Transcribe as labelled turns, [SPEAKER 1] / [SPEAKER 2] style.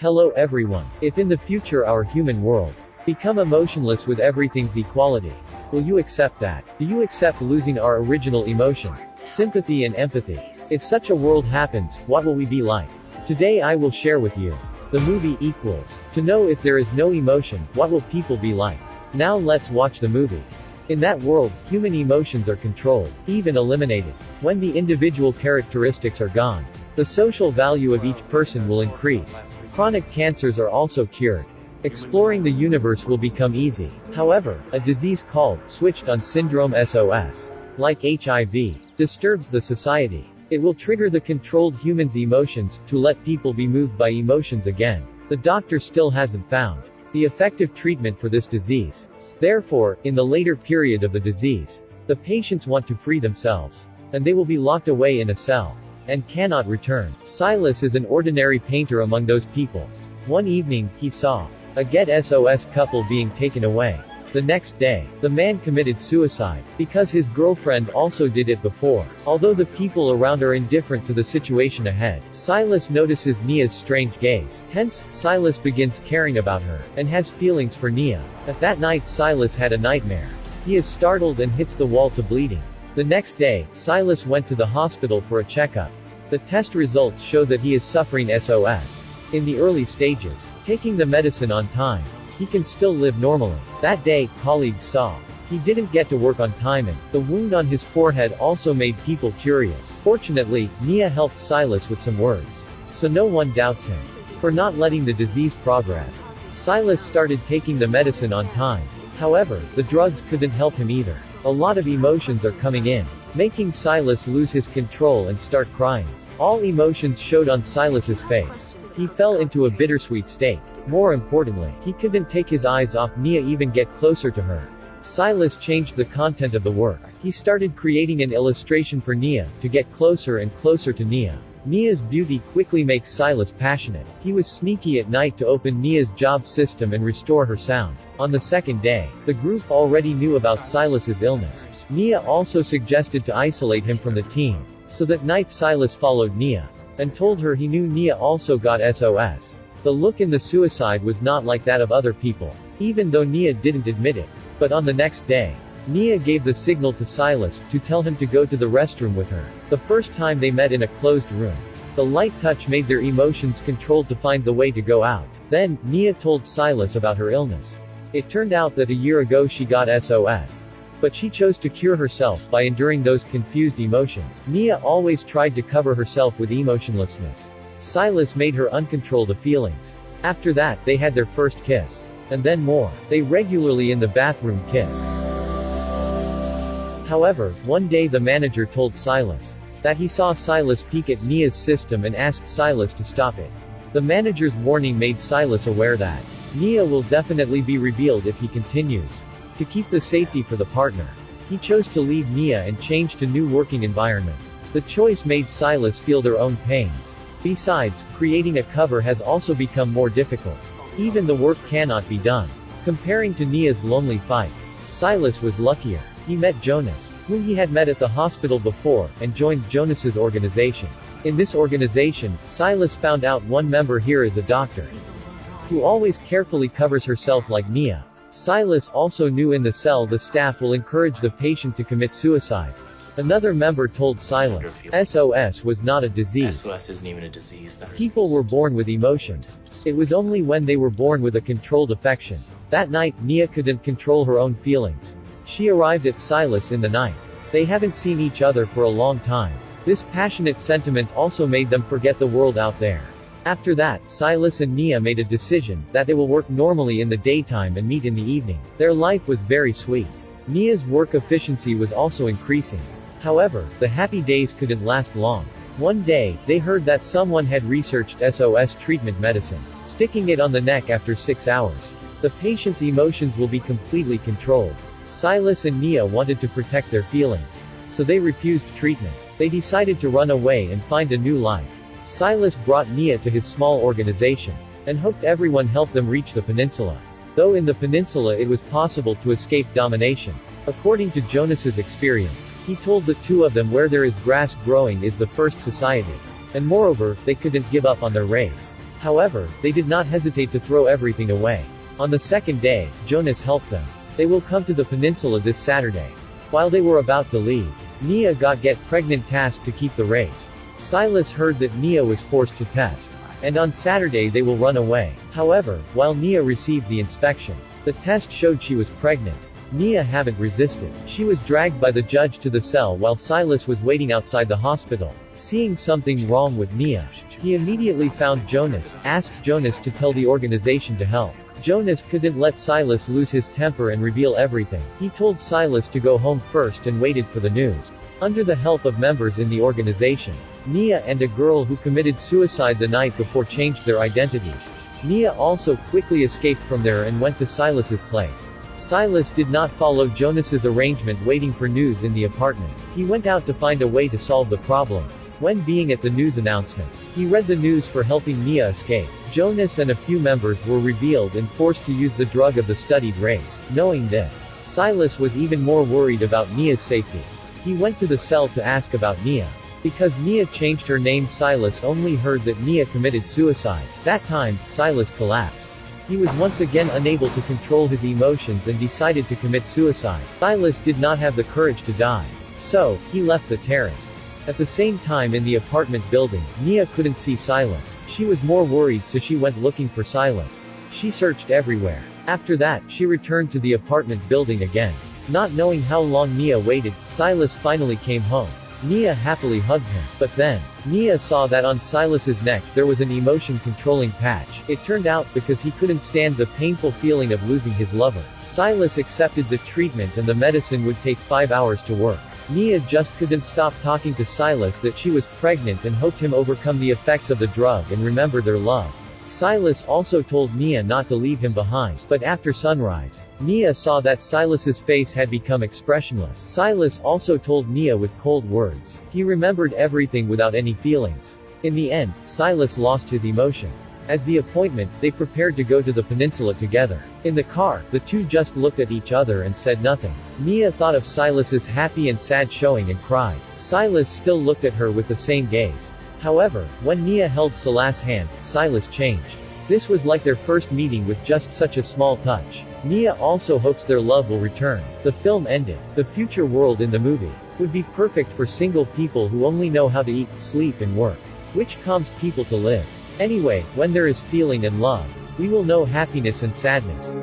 [SPEAKER 1] Hello everyone. If in the future our human world become emotionless with everything's equality, will you accept that? Do you accept losing our original emotion, sympathy and empathy? If such a world happens, what will we be like? Today I will share with you the movie Equals. To know if there is no emotion, what will people be like? Now let's watch the movie. In that world, human emotions are controlled, even eliminated. When the individual characteristics are gone, the social value of each person will increase. Chronic cancers are also cured. Exploring the universe will become easy. However, a disease called switched on syndrome SOS, like HIV, disturbs the society. It will trigger the controlled human's emotions to let people be moved by emotions again. The doctor still hasn't found the effective treatment for this disease. Therefore, in the later period of the disease, the patients want to free themselves, and they will be locked away in a cell and cannot return. Silas is an ordinary painter among those people. One evening, he saw a Get SOS couple being taken away. The next day, the man committed suicide, because his girlfriend also did it before. Although the people around are indifferent to the situation ahead, Silas notices Nia's strange gaze. Hence, Silas begins caring about her, and has feelings for Nia. At that night Silas had a nightmare. He is startled and hits the wall to bleeding. The next day, Silas went to the hospital for a checkup. The test results show that he is suffering SOS. In the early stages, taking the medicine on time, he can still live normally. That day, colleagues saw he didn't get to work on time and the wound on his forehead also made people curious. Fortunately, Nia helped Silas with some words, so no one doubts him for not letting the disease progress. Silas started taking the medicine on time. However, the drugs couldn't help him either. A lot of emotions are coming in, making Silas lose his control and start crying. All emotions showed on Silas's face. He fell into a bittersweet state. More importantly, he couldn't take his eyes off Nia, even get closer to her. Silas changed the content of the work. He started creating an illustration for Nia, to get closer and closer to Nia. Nia's beauty quickly makes Silas passionate. He was sneaky at night to open Nia's job system and restore her sound. On the second day, the group already knew about Silas's illness. Nia also suggested to isolate him from the team. So that night Silas followed Nia, and told her he knew Nia also got SOS. The look in the suicide was not like that of other people, even though Nia didn't admit it. But on the next day, Nia gave the signal to Silas to tell him to go to the restroom with her. The first time they met in a closed room, the light touch made their emotions controlled to find the way to go out. Then, Nia told Silas about her illness. It turned out that a year ago she got SOS. But she chose to cure herself by enduring those confused emotions. Nia always tried to cover herself with emotionlessness. Silas made her uncontrol the feelings. After that, they had their first kiss. And then more. They regularly in the bathroom kissed. However, one day the manager told Silas that he saw Silas peek at Nia's system and asked Silas to stop it. The manager's warning made Silas aware that Nia will definitely be revealed if he continues. To keep the safety for the partner, he chose to leave Nia and change to new working environment. The choice made Silas feel their own pains. Besides, creating a cover has also become more difficult. Even the work cannot be done. Comparing to Nia's lonely fight, Silas was luckier. He met Jonas, whom he had met at the hospital before, and joined Jonas's organization. In this organization, Silas found out one member here is a doctor, who always carefully covers herself like Nia. Silas also knew in the cell the staff will encourage the patient to commit suicide. Another member told Silas, SOS was not a disease.
[SPEAKER 2] SOS isn't even a disease.
[SPEAKER 1] People were born with emotions. It was only when they were born with a controlled affection. That night, Nia couldn't control her own feelings. She arrived at Silas in the night. They haven't seen each other for a long time. This passionate sentiment also made them forget the world out there. After that, Silas and Nia made a decision that they will work normally in the daytime and meet in the evening. Their life was very sweet. Nia's work efficiency was also increasing. However, the happy days couldn't last long. One day, they heard that someone had researched SOS treatment medicine, sticking it on the neck after 6 hours. The patient's emotions will be completely controlled. Silas and Nia wanted to protect their feelings, so they refused treatment. They decided to run away and find a new life. Silas brought Nia to his small organization, and hoped everyone helped them reach the peninsula. Though in the peninsula it was possible to escape domination. According to Jonas's experience, he told the two of them where there is grass growing is the first society. And moreover, they couldn't give up on their race. However, they did not hesitate to throw everything away. On the second day, Jonas helped them. They will come to the peninsula this Saturday. While they were about to leave, Nia got pregnant tasked to keep the race. Silas heard that Nia was forced to test. And on Saturday they will run away. However, while Nia received the inspection, the test showed she was pregnant. Nia haven't resisted. She was dragged by the judge to the cell while Silas was waiting outside the hospital. Seeing something wrong with Nia, he immediately found Jonas, asked Jonas to tell the organization to help. Jonas couldn't let Silas lose his temper and reveal everything. He told Silas to go home first and waited for the news. Under the help of members in the organization, Nia and a girl who committed suicide the night before changed their identities. Nia also quickly escaped from there and went to Silas's place. Silas did not follow Jonas's arrangement waiting for news in the apartment. He went out to find a way to solve the problem. When being at the news announcement, he read the news for helping Nia escape. Jonas and a few members were revealed and forced to use the drug of the studied race. Knowing this, Silas was even more worried about Nia's safety. He went to the cell to ask about Nia. Because Nia changed her name, Silas only heard that Nia committed suicide. That time, Silas collapsed. He was once again unable to control his emotions and decided to commit suicide. Silas did not have the courage to die. So, he left the terrace. At the same time in the apartment building, Nia couldn't see Silas. She was more worried, so she went looking for Silas. She searched everywhere. After that, she returned to the apartment building again. Not knowing how long Nia waited, Silas finally came home. Nia happily hugged him. But then, Nia saw that on Silas's neck there was an emotion-controlling patch. It turned out because he couldn't stand the painful feeling of losing his lover. Silas accepted the treatment and the medicine would take 5 hours to work. Nia just couldn't stop talking to Silas that she was pregnant and hoped him overcome the effects of the drug and remember their love. Silas also told Nia not to leave him behind, but after sunrise, Nia saw that Silas's face had become expressionless. Silas also told Nia with cold words. He remembered everything without any feelings. In the end, Silas lost his emotion. As the appointment, they prepared to go to the peninsula together. In the car, the two just looked at each other and said nothing. Nia thought of Silas's happy and sad showing and cried. Silas still looked at her with the same gaze. However, when Nia held Salas's hand, Silas changed. This was like their first meeting with just such a small touch. Nia also hopes their love will return. The film ended. The future world in the movie would be perfect for single people who only know how to eat, sleep and work, which calms people to live. Anyway, when there is feeling and love, we will know happiness and sadness.